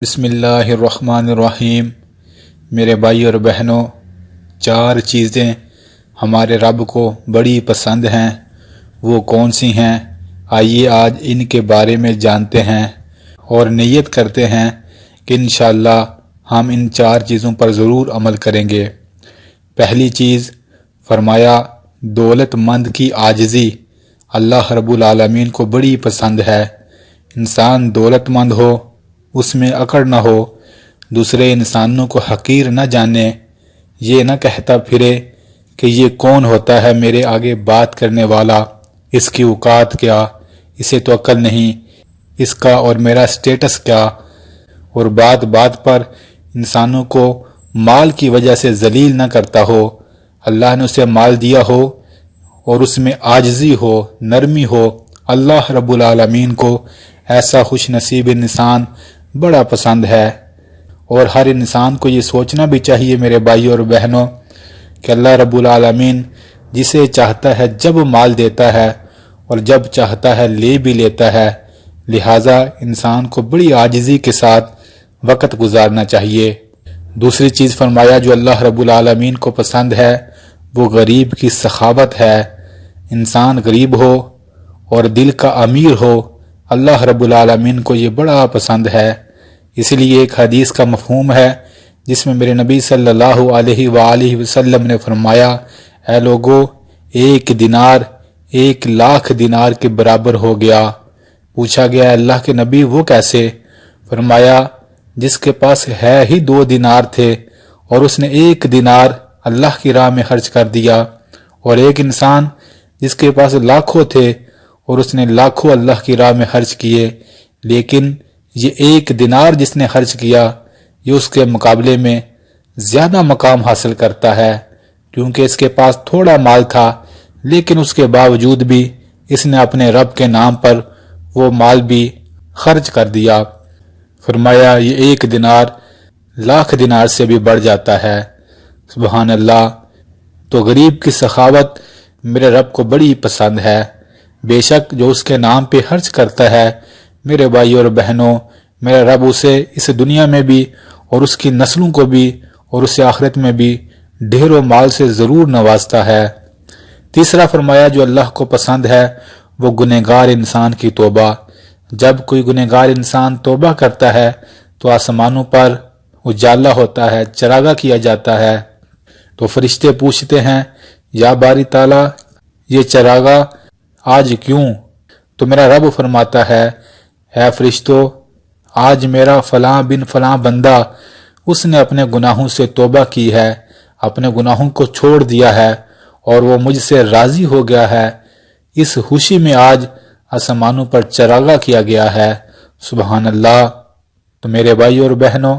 بسم اللہ الرحمن الرحیم۔ میرے بھائی اور بہنوں، 4 چیزیں ہمارے رب کو بڑی پسند ہیں۔ وہ کون سی ہیں؟ آئیے آج ان کے بارے میں جانتے ہیں اور نیت کرتے ہیں کہ انشاءاللہ ہم ان 4 چیزوں پر ضرور عمل کریں گے۔ پہلی چیز فرمایا، دولت مند کی عاجزی اللہ رب العالمین کو بڑی پسند ہے۔ انسان دولت مند ہو، اس میں اکڑ نہ ہو، دوسرے انسانوں کو حقیر نہ جانے، یہ نہ کہتا پھرے کہ یہ کون ہوتا ہے میرے آگے بات کرنے والا، اس کی اوقات کیا، اسے تو عقل نہیں، اس کا اور میرا سٹیٹس کیا، اور بات بات پر انسانوں کو مال کی وجہ سے ذلیل نہ کرتا ہو۔ اللہ نے اسے مال دیا ہو اور اس میں عاجزی ہو، نرمی ہو۔ اللہ رب العالمین کو ایسا خوش نصیب انسان بڑا پسند ہے، اور ہر انسان کو یہ سوچنا بھی چاہیے میرے بھائی اور بہنوں کہ اللہ رب العالمین جسے چاہتا ہے جب مال دیتا ہے اور جب چاہتا ہے لے بھی لیتا ہے، لہٰذا انسان کو بڑی عاجزی کے ساتھ وقت گزارنا چاہیے۔ دوسری چیز فرمایا جو اللہ رب العالمین کو پسند ہے، وہ غریب کی سخاوت ہے۔ انسان غریب ہو اور دل کا امیر ہو، اللہ رب العالمین کو یہ بڑا پسند ہے۔ اس لیے ایک حدیث کا مفہوم ہے جس میں میرے نبی صلی اللہ علیہ وآلہ وسلم نے فرمایا، اے لوگو، 1 دینار 1,00,000 دینار کے برابر ہو گیا۔ پوچھا گیا، اللہ کے نبی وہ کیسے؟ فرمایا، جس کے پاس ہے ہی 2 دینار تھے اور اس نے 1 دینار اللہ کی راہ میں خرچ کر دیا، اور ایک انسان جس کے پاس لاکھوں تھے اور اس نے لاکھوں اللہ کی راہ میں خرچ کیے، لیکن یہ 1 دینار جس نے خرچ کیا یہ اس کے مقابلے میں زیادہ مقام حاصل کرتا ہے، کیونکہ اس کے پاس تھوڑا مال تھا لیکن اس کے باوجود بھی اس نے اپنے رب کے نام پر وہ مال بھی خرچ کر دیا۔ فرمایا یہ 1 دینار 1,00,000 دینار سے بھی بڑھ جاتا ہے۔ سبحان اللہ۔ تو غریب کی سخاوت میرے رب کو بڑی پسند ہے۔ بے شک جو اس کے نام پہ خرچ کرتا ہے میرے بھائی اور بہنوں، میرا رب اسے اس دنیا میں بھی اور اس کی نسلوں کو بھی اور اسے آخرت میں بھی ڈھیروں مال سے ضرور نوازتا ہے۔ تیسرا فرمایا جو اللہ کو پسند ہے وہ گنہگار انسان کی توبہ۔ جب کوئی گنہگار انسان توبہ کرتا ہے تو آسمانوں پر اجالا ہوتا ہے، چراغاں کیا جاتا ہے، تو فرشتے پوچھتے ہیں، یا باری تعالیٰ یہ چراغاں آج کیوں؟ تو میرا رب فرماتا ہے، اے فرشتو، آج میرا فلاں بن فلاں بندہ اس نے اپنے گناہوں سے توبہ کی ہے، اپنے گناہوں کو چھوڑ دیا ہے اور وہ مجھ سے راضی ہو گیا ہے، اس خوشی میں آج آسمانوں پر چراغاں کیا گیا ہے۔ سبحان اللہ۔ تو میرے بھائی اور بہنوں،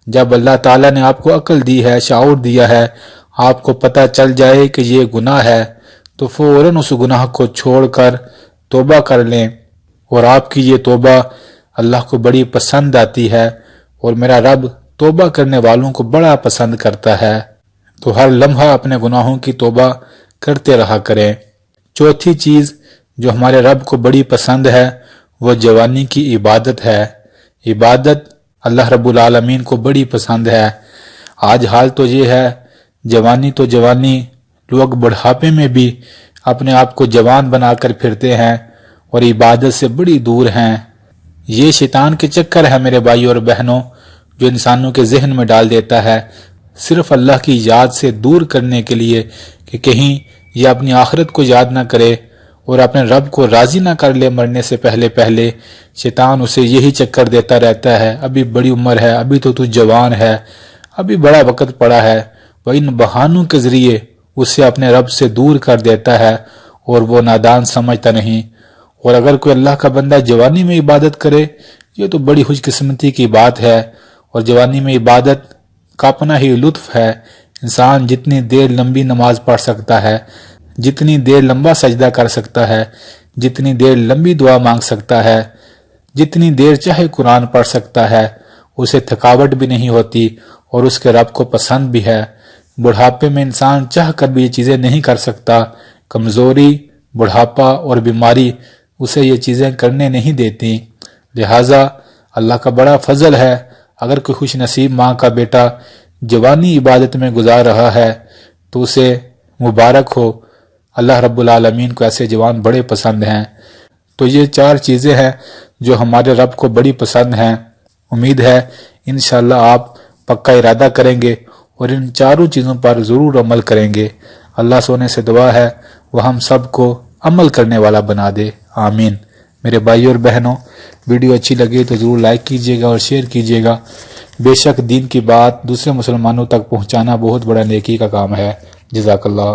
جب اللہ تعالیٰ نے آپ کو عقل دی ہے، شعور دیا ہے، آپ کو پتہ چل جائے کہ یہ گناہ ہے، تو فوراً اس گناہ کو چھوڑ کر توبہ کر لیں، اور آپ کی یہ توبہ اللہ کو بڑی پسند آتی ہے، اور میرا رب توبہ کرنے والوں کو بڑا پسند کرتا ہے۔ تو ہر لمحہ اپنے گناہوں کی توبہ کرتے رہا کریں۔ چوتھی چیز جو ہمارے رب کو بڑی پسند ہے وہ جوانی کی عبادت ہے۔ عبادت اللہ رب العالمین کو بڑی پسند ہے۔ آج حال تو یہ ہے، جوانی تو جوانی، لوگ بڑھاپے میں بھی اپنے آپ کو جوان بنا کر پھرتے ہیں اور عبادت سے بڑی دور ہیں۔ یہ شیطان کے چکر ہے میرے بھائی اور بہنوں، جو انسانوں کے ذہن میں ڈال دیتا ہے صرف اللہ کی یاد سے دور کرنے کے لیے، کہ کہیں یہ اپنی آخرت کو یاد نہ کرے اور اپنے رب کو راضی نہ کر لے مرنے سے پہلے۔ شیطان اسے یہی چکر دیتا رہتا ہے، ابھی بڑی عمر ہے، ابھی تو جوان ہے، ابھی بڑا وقت پڑا ہے، وہ ان بہانوں کے ذریعے اسے اپنے رب سے دور کر دیتا ہے اور وہ نادان سمجھتا نہیں۔ اور اگر کوئی اللہ کا بندہ جوانی میں عبادت کرے، یہ تو بڑی خوش قسمتی کی بات ہے، اور جوانی میں عبادت کا اپنا ہی لطف ہے۔ انسان جتنی دیر لمبی نماز پڑھ سکتا ہے، جتنی دیر لمبا سجدہ کر سکتا ہے، جتنی دیر لمبی دعا مانگ سکتا ہے، جتنی دیر چاہے قرآن پڑھ سکتا ہے، اسے تھکاوٹ بھی نہیں ہوتی اور اس کے رب کو پسند بھی ہے۔ بڑھاپے میں انسان چاہ کر بھی یہ چیزیں نہیں کر سکتا، کمزوری، بڑھاپا اور بیماری اسے یہ چیزیں کرنے نہیں دیتی۔ لہٰذا اللہ کا بڑا فضل ہے، اگر کوئی خوش نصیب ماں کا بیٹا جوانی عبادت میں گزار رہا ہے تو اسے مبارک ہو، اللہ رب العالمین کو ایسے جوان بڑے پسند ہیں۔ تو یہ 4 چیزیں ہیں جو ہمارے رب کو بڑی پسند ہیں۔ امید ہے انشاءاللہ آپ پکا ارادہ کریں گے اور ان 4 چیزوں پر ضرور عمل کریں گے۔ اللہ سونے سے دعا ہے وہ ہم سب کو عمل کرنے والا بنا دے، آمین۔ میرے بھائی اور بہنوں، ویڈیو اچھی لگے تو ضرور لائک کیجیے گا اور شیئر کیجیے گا۔ بے شک دین کی بات دوسرے مسلمانوں تک پہنچانا بہت بڑا نیکی کا کام ہے۔ جزاک اللہ۔